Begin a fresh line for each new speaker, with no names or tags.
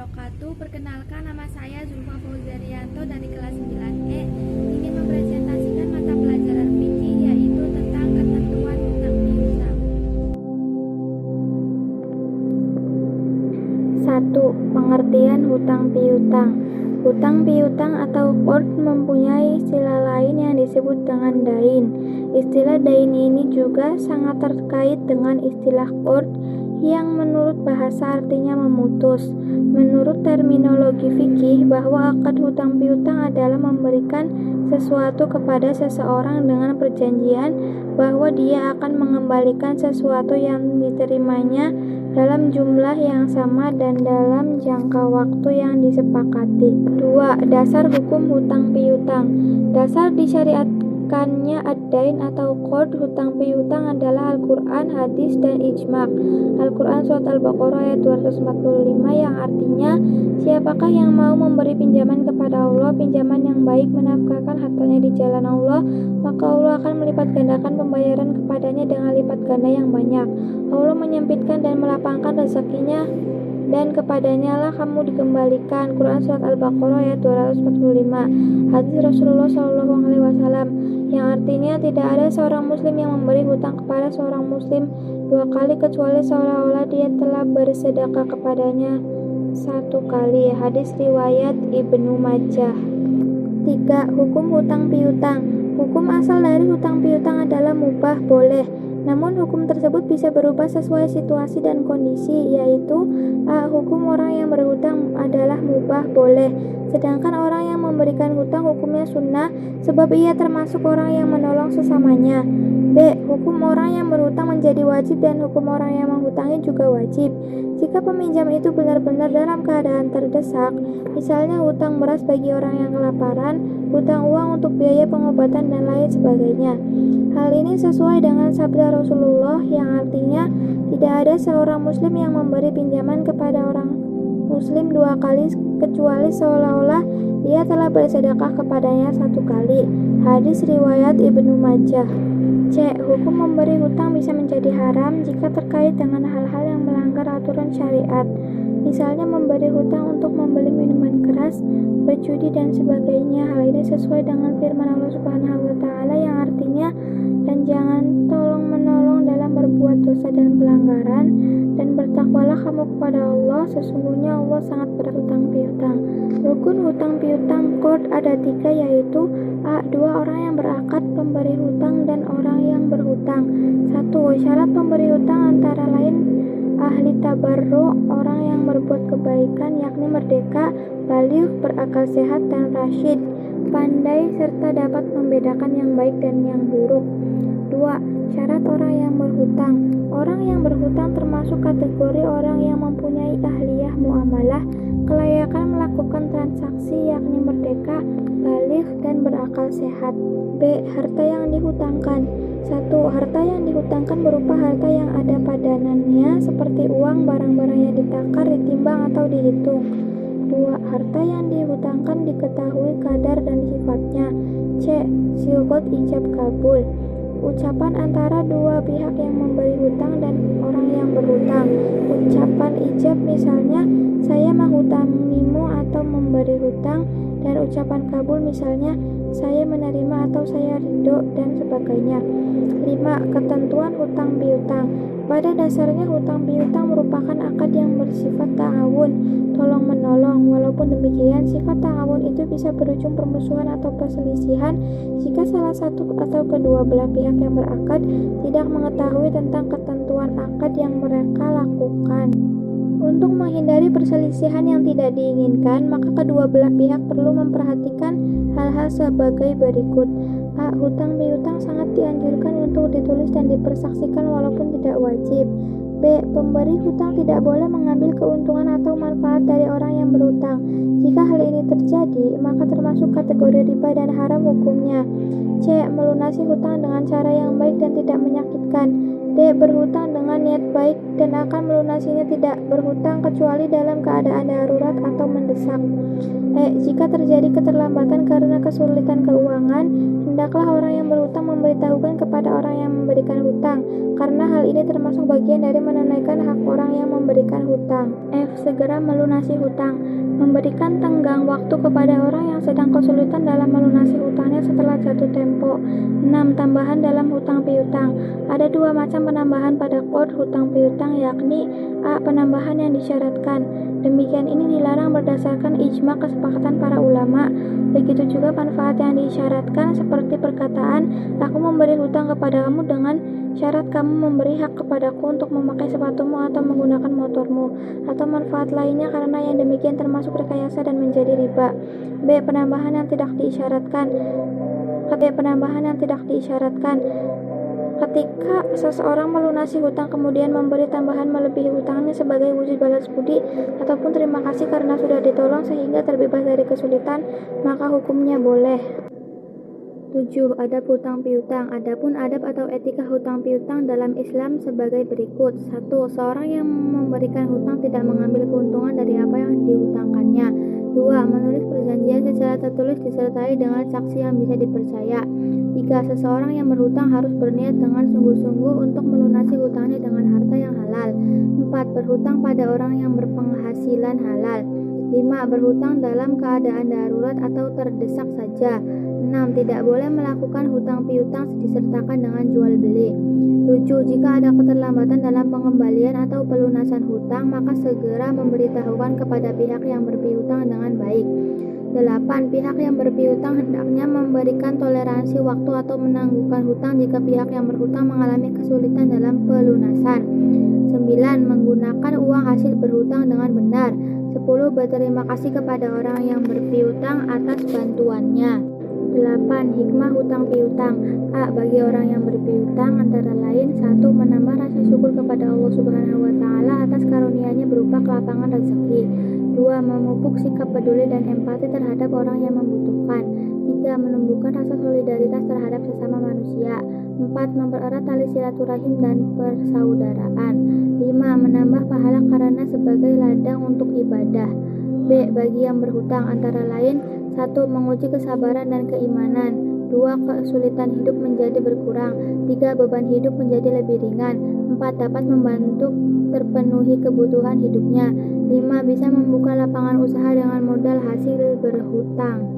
wabarakatuh. Perkenalkan, nama saya Zulfa Fauzarianto dari kelas 9E. Ini mempresentasikan mata pelajaran fikih, yaitu tentang ketentuan hutang piutang.
1. Pengertian hutang piutang. Hutang piutang atau qard mempunyai istilah lain yang disebut dengan dain. Istilah dain ini juga sangat terkait dengan istilah qard yang menurut bahasa artinya memutus. Menurut terminologi fikih, bahwa akad hutang piutang adalah memberikan sesuatu kepada seseorang dengan perjanjian bahwa dia akan mengembalikan sesuatu yang diterimanya dalam jumlah yang sama dan dalam jangka waktu yang disepakati. 2. Dasar hukum hutang piutang. Dasar disyariatkannya ad-dain atau qard hutang piutang adalah Al-Quran, hadis, dan ijma'. Al-Quran surat Al-Baqarah ayat 245 yang artinya, siapakah yang mau memberi pinjaman kepada Allah, pinjaman yang baik, menafkahkan hartanya di jalan Allah, maka Allah akan melipat gandakan pembayaran kepadanya dengan lipat ganda yang banyak. Allah menyempitkan dan melapangkan rezekinya, dan kepadanya lah kamu dikembalikan. Quran surat Al-Baqarah ayat 245. Hadis Rasulullah SAW yang artinya, tidak ada seorang muslim yang memberi hutang kepada seorang muslim 2 kali kecuali seolah-olah dia telah bersedekah kepadanya 1 kali. Hadis riwayat Ibnu Majah. 3. Hukum hutang piutang. Hukum asal dari hutang piutang adalah mubah, boleh. Namun hukum tersebut bisa berubah sesuai situasi dan kondisi, yaitu A. Hukum orang yang berhutang adalah mubah, boleh. Sedangkan orang yang memberikan hutang hukumnya sunnah, sebab ia termasuk orang yang menolong sesamanya. B. Hukum orang yang berhutang menjadi wajib dan hukum orang yang menghutangi juga wajib. Jika peminjam itu benar-benar dalam keadaan terdesak, misalnya hutang beras bagi orang yang kelaparan, hutang uang untuk biaya pengobatan, dan lain sebagainya. Hal ini sesuai dengan sabda Rasulullah yang artinya, tidak ada seorang muslim yang memberi pinjaman kepada orang muslim 2 kali kecuali seolah-olah dia telah bersedekah kepadanya 1 kali. Hadis riwayat Ibnu Majah. C. Hukum memberi hutang bisa menjadi haram jika terkait dengan hal-hal yang melanggar aturan syariat. Misalnya memberi hutang untuk membeli minuman keras, berjudi, dan sebagainya. Hal ini sesuai dengan firman Allah Subhanahu wa Ta'ala yang artinya, dan jangan tolong-menolong dalam berbuat dosa dan pelanggaran, dan bertakwalah kamu kepada Allah, sesungguhnya Allah sangat berat hutang piutang. Rukun hutang piutang qard ada 3, yaitu A. 2 orang yang berakad pemberi hutang dan orang yang berhutang. 1. Syarat pemberi hutang antara lain ahli tabarru, orang yang berbuat kebaikan, yakni merdeka, baligh, berakal sehat, dan rasyid, pandai, serta dapat membedakan yang baik dan yang buruk. 2. Syarat orang yang berhutang. Orang yang berhutang termasuk kategori orang yang mempunyai ahliyah muamalah, kelayakan melakukan transaksi, yakni merdeka, baligh, dan berakal sehat. B. Harta yang dihutangkan. 1. Harta yang dihutangkan berupa harta yang ada padanannya seperti uang, barang-barang yang ditakar, ditimbang, atau dihitung. 2. Harta yang dihutangkan diketahui kadar dan sifatnya. C. Sighot ijab kabul. Ucapan antara dua pihak yang memberi hutang dan orang yang berhutang. Ucapan ijab misalnya, saya menghutangimu atau memberi hutang, dan ucapan kabul misalnya, saya menerima atau saya ridho, dan sebagainya. 5. Ketentuan hutang piutang. Pada dasarnya hutang piutang merupakan akad yang bersifat ta'awun, tolong menolong. Walaupun demikian, sifat ta'awun itu bisa berujung permusuhan atau perselisihan jika salah satu atau kedua belah pihak yang berakad tidak mengetahui tentang ketentuan akad yang mereka lakukan. Untuk menghindari perselisihan yang tidak diinginkan, maka kedua belah pihak perlu memperhatikan hal-hal sebagai berikut. A. Hutang piutang sangat dianjurkan untuk ditulis dan dipersaksikan walaupun tidak wajib. B. Pemberi hutang tidak boleh mengambil keuntungan atau manfaat dari orang yang berhutang. Jika hal ini terjadi, maka termasuk kategori riba dan haram hukumnya. C. Melunasi hutang dengan cara yang baik dan tidak menyakitkan. D. Berhutang dengan niat baik dan akan melunasinya, tidak berhutang kecuali dalam keadaan darurat atau mendesak. E. Jika terjadi keterlambatan karena kesulitan keuangan, Hendaklah orang yang berhutang memberitahukan kepada orang yang memberikan hutang, karena hal ini termasuk bagian dari menunaikan hak orang yang memberikan hutang. F. Segera melunasi hutang. Memberikan tenggang waktu kepada orang yang sedang kesulitan dalam melunasi hutangnya setelah jatuh tempo. 6. Tambahan dalam hutang piutang. Ada dua macam penambahan pada kode hutang piutang, yakni A. Penambahan yang disyaratkan. Demikian ini dilarang berdasarkan ijma kesepakatan para ulama. Begitu juga manfaat yang disyaratkan, seperti perkataan, aku memberi hutang kepada kamu dengan syarat kamu memberi hak kepadaku untuk memakai sepatumu atau menggunakan motormu, atau manfaat lainnya, karena yang demikian termasuk rekayasa dan menjadi riba. B. Penambahan yang tidak diisyaratkan. Ketika seseorang melunasi hutang kemudian memberi tambahan melebihi hutangnya sebagai wujud balas budi ataupun terima kasih karena sudah ditolong sehingga terbebas dari kesulitan, maka hukumnya boleh. 7. Adab hutang piutang. Adapun adab atau etika hutang piutang dalam Islam sebagai berikut. 1. Seorang yang memberikan hutang tidak mengambil keuntungan dari apa yang dihutangkannya. 2. Menulis perjanjian secara tertulis disertai dengan saksi yang bisa dipercaya. 3. Seseorang yang berhutang harus berniat dengan sungguh-sungguh untuk melunasi hutangnya dengan harta yang halal. 4. Berhutang pada orang yang berpenghasilan halal. 5. Berhutang dalam keadaan darurat atau terdesak saja. 6. Tidak boleh melakukan hutang piutang disertakan dengan jual beli. 7. Jika ada keterlambatan dalam pengembalian atau pelunasan hutang, maka segera memberitahukan kepada pihak yang berpiutang dengan baik. 8. Pihak yang berpiutang hendaknya memberikan toleransi waktu atau menangguhkan hutang jika pihak yang berhutang mengalami kesulitan dalam pelunasan. 9. Menggunakan uang hasil berhutang dengan benar. 10. Berterima kasih kepada orang yang berpiutang atas bantuannya. 8. Hikmah hutang piutang. A. Bagi orang yang berpiutang antara lain: 1. Menambah rasa syukur kepada Allah Subhanahu wa Ta'ala atas karunia-Nya berupa kelapangan rezeki. 2. Memupuk sikap peduli dan empati terhadap orang yang membutuhkan. 3. Menumbuhkan rasa solidaritas terhadap sesama manusia. 4. Mempererat tali silaturahim dan persaudaraan. 5. Menambah pahala karena sebagai ladang untuk ibadah. B. Bagi yang berhutang antara lain: 1. Menguji kesabaran dan keimanan. 2. Kesulitan hidup menjadi berkurang. 3. Beban hidup menjadi lebih ringan. 4. Dapat membantu terpenuhi kebutuhan hidupnya. 5. Bisa membuka lapangan usaha dengan modal hasil berhutang.